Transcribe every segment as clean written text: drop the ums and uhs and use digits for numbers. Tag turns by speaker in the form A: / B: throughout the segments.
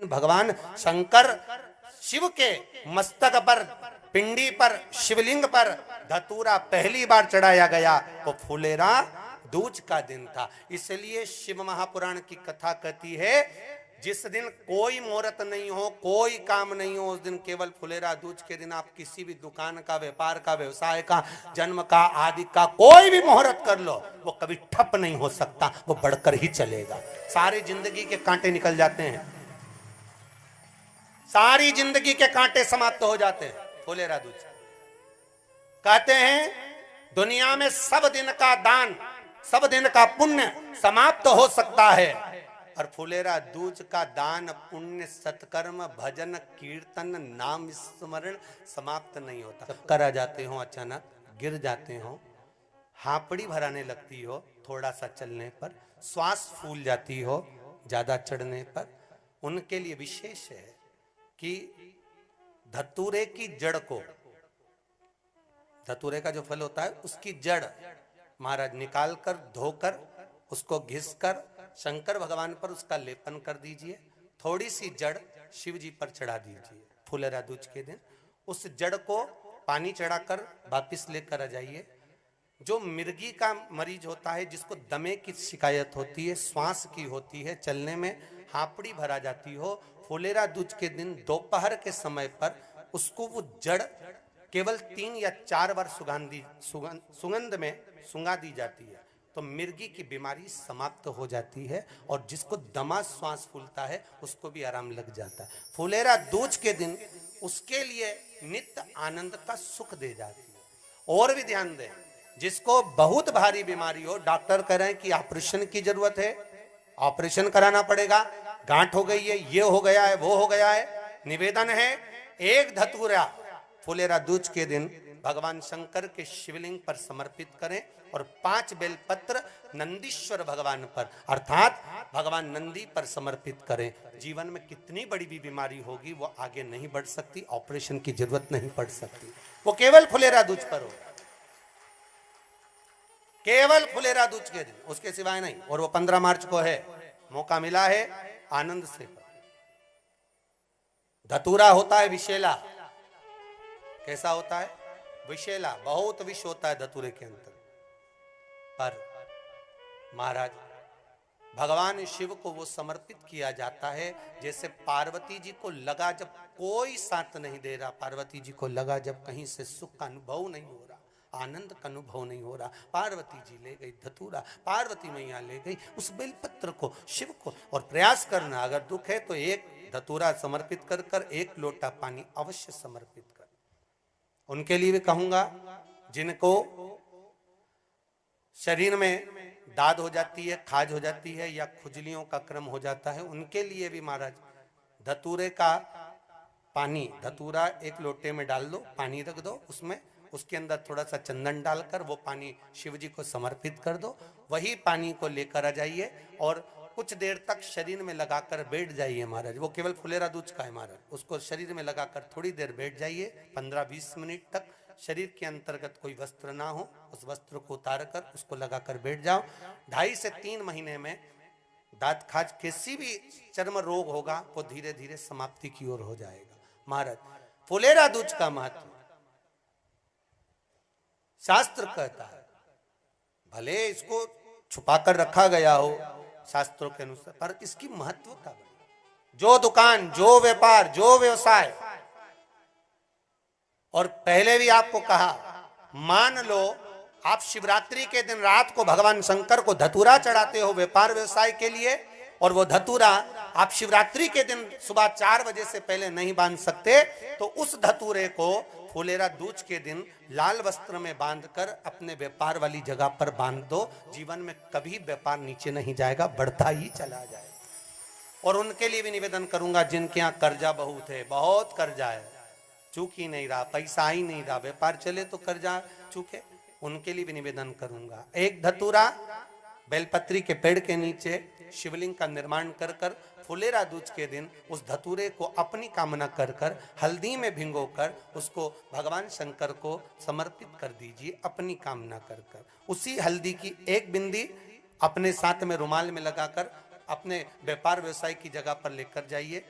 A: दिन भगवान शंकर शिव के मस्तक पर, पिंडी पर, शिवलिंग पर धतूरा पहली बार चढ़ाया गया तो फुलेरा दूज का दिन था। इसलिए शिव महापुराण की कथा कहती है जिस दिन कोई मुहूर्त नहीं हो, कोई काम नहीं हो, उस दिन केवल फुलेरा दूज के दिन आप किसी भी दुकान का, व्यापार का, व्यवसाय का, जन्म का, आदि का कोई भी मुहूर्त कर लो, वो कभी ठप नहीं हो सकता, वो बढ़कर ही चलेगा। सारी जिंदगी के कांटे निकल जाते हैं, सारी जिंदगी के कांटे समाप्त हो जाते हैं फुलेरा दूज। कहते हैं दुनिया में सब दिन का दान, सब दिन का पुण्य समाप्त हो सकता है, और फुलेरा दूज का दान, पुण्य, सत्कर्म, भजन, कीर्तन, नाम स्मरण समाप्त नहीं होता। चक्कर आ जाते हो, अचानक गिर जाते हो, हापड़ी भराने लगती हो थोड़ा सा चलने पर, श्वास फूल जाती हो ज्यादा चढ़ने पर, उनके लिए विशेष है कि धतूरे की जड़ को, धतूरे का जो फल होता है उसकी जड़ महाराज निकाल कर, धोकर, उसको घिसकर शंकर भगवान पर उसका लेपन कर दीजिए। थोड़ी सी जड़ शिव जी पर चढ़ा दीजिए फुलेरा दूज के दिन। उस जड़ को पानी चढ़ाकर वापिस लेकर आ जाइए। जो मिर्गी का मरीज होता है, जिसको दमे की शिकायत होती है, श्वास की होती है, चलने में हापड़ी भरा जाती हो, फुलेरा दूज के दिन दोपहर के समय पर उसको वो जड़ केवल 3 या 4 बार सुगंध में सुंगा दी जाती है तो मिर्गी की बीमारी समाप्त हो जाती है, और जिसको दमा श्वास फूलता है उसको भी आराम लग जाता है। फुलेरा दूज के दिन उसके लिए नित्य आनंद का सुख दे जाती है। और भी ध्यान दें, जिसको बहुत भारी बीमारी हो, डॉक्टर कह रहे हैं कि ऑपरेशन की जरूरत है, ऑपरेशन कराना पड़ेगा, गांठ हो गई है, ये हो गया है, वो हो गया है, निवेदन है एक धतूरा फुलेरा दूज के दिन भगवान शंकर के शिवलिंग पर समर्पित करें, और 5 बेलपत्र नंदीश्वर भगवान पर अर्थात भगवान नंदी पर समर्पित करें। जीवन में कितनी बड़ी भी बीमारी होगी वो आगे नहीं बढ़ सकती, ऑपरेशन की जरूरत नहीं पड़ सकती, वो केवल फुलेरा दूज पर हो, केवल फुलेरा दूज के दिन, उसके सिवाय नहीं। और वो 15 मार्च को है, मौका मिला है, आनंद से। धतूरा होता है विषैला। कैसा होता है? विषैला, बहुत विष होता है धतूरे के अंदर। पर महाराज भगवान शिव को वो समर्पित किया जाता है जैसे पार्वती जी को लगा, जब कोई साथ नहीं दे रहा, पार्वती जी को लगा जब कहीं से सुख का अनुभव नहीं हो रहा, आनंद का अनुभव नहीं हो रहा, पार्वती जी ले गई धतूरा, पार्वती मैया ले गई उस बेलपत्र को शिव को। और प्रयास करना, अगर दुख है तो एक धतूरा समर्पित कर कर 1 लोटा पानी अवश्य समर्पित कर। उनके लिए भी कहूंगा जिनको शरीर में दाद हो जाती है, खाज हो जाती है, या खुजलियों का क्रम हो जाता है, उनके लिए भी महाराज धतूरे का पानी, धतूरा 1 लोटे में डाल दो, पानी रख दो उसमें, उसके अंदर थोड़ा सा चंदन डालकर वो पानी शिव जी को समर्पित कर दो। वही पानी को लेकर आ जाइए और कुछ देर तक शरीर में लगाकर बैठ जाइए महाराज। वो केवल फुलेरा दूज का है महाराज, उसको शरीर में लगाकर थोड़ी देर बैठ जाइए, 15-20 मिनट तक। शरीर के अंतर्गत कोई वस्त्र ना हो, उस वस्त्र को उतार कर उसको लगाकर बैठ जाओ। 2.5 से 3 महीने में दांत खाज, किसी भी चर्म रोग होगा वो धीरे धीरे समाप्ति की ओर हो जाएगा। महाराज फुलेरा दूज का महत्व शास्त्र कहता है, भले इसको छुपाकर रखा गया हो शास्त्रों के अनुसार, पर इसकी महत्व का जो दुकान, जो व्यापार, जो व्यवसाय, और पहले भी आपको कहा, मान लो आप शिवरात्रि के दिन रात को भगवान शंकर को धतूरा चढ़ाते हो व्यापार व्यवसाय के लिए, और वो धतूरा आप शिवरात्रि के दिन सुबह 4 बजे से पहले नहीं बांध सकते, तो उस धतूरे को फुलेरा दूज के दिन लाल वस्त्र में बांधकर अपने व्यापार वाली जगह पर बांध दो। जीवन में कभी व्यापार नीचे नहीं जाएगा, बढ़ता ही चला जाएगा। और उनके लिए भी निवेदन करूंगा जिनके यहाँ कर्जा बहुत है, बहुत कर्जा है, चूक ही नहीं रहा, पैसा ही नहीं रहा, व्यापार चले तो कर्जा चूके, उनके लिए भी निवेदन करूंगा। एक धतूरा बेलपत्री के पेड़ के नीचे शिवलिंग का निर्माण कर कर फुलेरा दूज के दिन उस धतूरे को अपनी कामना कर कर हल्दी में भिंगोकर उसको भगवान शंकर को समर्पित कर दीजिए अपनी कामना कर कर। उसी हल्दी की 1 बिंदी अपने साथ में रुमाल में लगाकर अपने व्यापार व्यवसाय की जगह पर लेकर जाइए।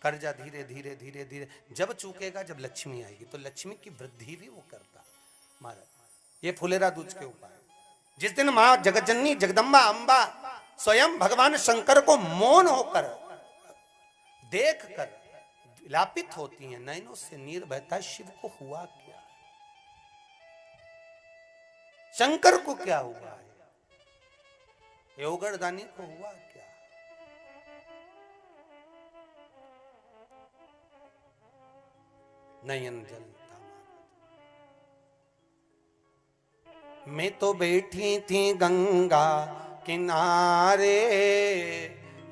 A: कर्जा धीरे धीरे धीरे धीरे जब चूकेगा, जब लक्ष्मी आएगी, तो लक्ष्मी की वृद्धि भी वो करता महाराज। ये फुलेरा दूज के उपाय। जिस दिन मां जगतजननी जगदम्बा अंबा स्वयं भगवान शंकर को मौन होकर देख कर विलापित होती हैं, नैनों से नीर बहता, शिव को हुआ क्या, शंकर को क्या हुआ है, योगरदानी को हुआ क्या। नयन जलता, मैं तो बैठी थी गंगा किनारे,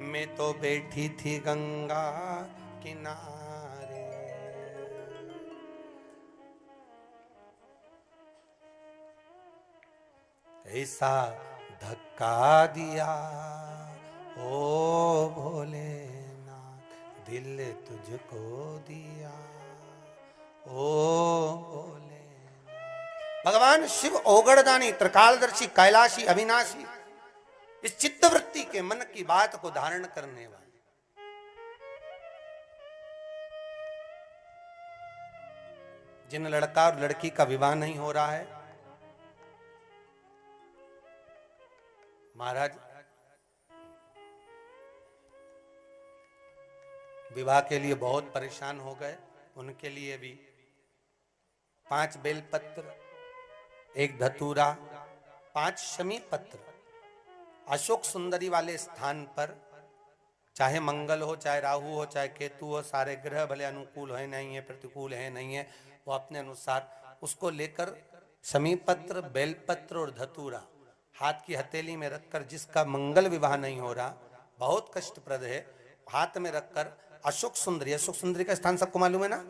A: मैं तो बैठी थी गंगा किनारे, ऐसा धक्का दिया ओ भोलेनाथ, दिल तुझको दिया ओ भोले। भगवान शिव ओगड़दानी, त्रिकालदर्शी, कैलाशी, अविनाशी, इस चित्तवृत्ति के मन की बात को धारण करने वाले, जिन लड़का और लड़की का विवाह नहीं हो रहा है, महाराज विवाह के लिए बहुत परेशान हो गए, उनके लिए भी 5 बेलपत्र, 1 धतूरा, 5 शमी पत्र अशोक सुंदरी वाले स्थान पर, चाहे मंगल हो, चाहे राहु हो, चाहे केतु हो, सारे ग्रह भले अनुकूल है नहीं है, प्रतिकूल है नहीं है, वो अपने अनुसार उसको लेकर शमी पत्र, बेलपत्र और धतूरा हाथ की हथेली में रखकर, जिसका मंगल विवाह नहीं हो रहा, बहुत कष्टप्रद है, हाथ में रखकर अशोक सुंदरी, अशोक सुंदरी का स्थान सबको मालूम है ना,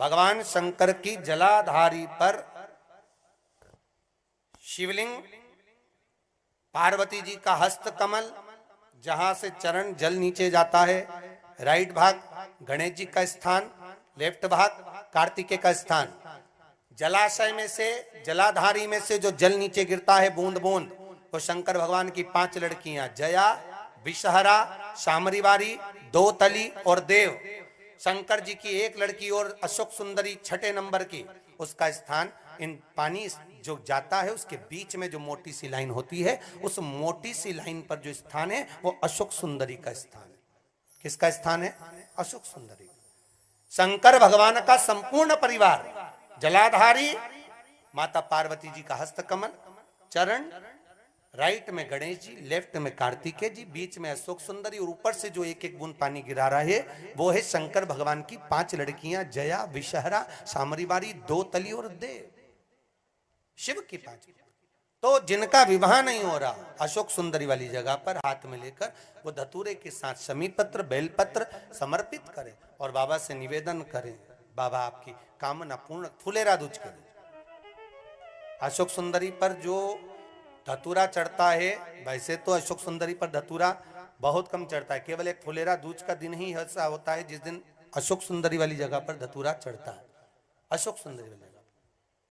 A: भगवान शंकर की जलाधारी पर शिवलिंग, पार्वती जी का हस्त कमल, जहां से चरण जल नीचे जाता है, राइट भाग गणेश जी का स्थान, लेफ्ट भाग कार्तिकेय का स्थान, जलाशय में से, जलाधारी में से जो जल नीचे गिरता है बूंद बूंद, तो शंकर भगवान की 5 लड़कियां, जया, विषहरा, शामरीवारी, दोतली और देव, शंकर जी की 1 लड़की और अशोक सुंदरी 6 नंबर की, उसका स्थान, इन पानी जो जाता है उसके बीच में जो मोटी सी लाइन होती है, उस मोटी सी लाइन पर जो स्थान है वो अशोक सुंदरी का स्थान है। किसका स्थान है? अशोक सुंदरी। शंकर भगवान का संपूर्ण परिवार, जलाधारी माता पार्वती जी का हस्तकमल, चरण, राइट में गणेश जी, लेफ्ट में कार्तिकेय जी, बीच में अशोक सुंदरी, और ऊपर से जो 1-1 बूंद पानी गिरा रहा है वो है शंकर भगवान की 5 लड़कियां, जया, विषहरा, शामरीवारी, दोतली और देव, शिव की 5। तो जिनका विवाह नहीं हो रहा, अशोक सुंदरी वाली जगह पर हाथ में लेकर वो धतूरे के साथ शमी पत्र, बेलपत्र समर्पित करें और बाबा से निवेदन करें, बाबा आपकी कामना पूर्ण, फुलेरा दूज करें। अशोक सुंदरी पर जो धतूरा चढ़ता है, वैसे तो अशोक सुंदरी पर धतूरा बहुत कम चढ़ता है, केवल एक फुलेरा दूज का दिन ही ऐसा होता है जिस दिन अशोक सुंदरी वाली जगह पर धतूरा चढ़ता है। अशोक सुंदरी वाली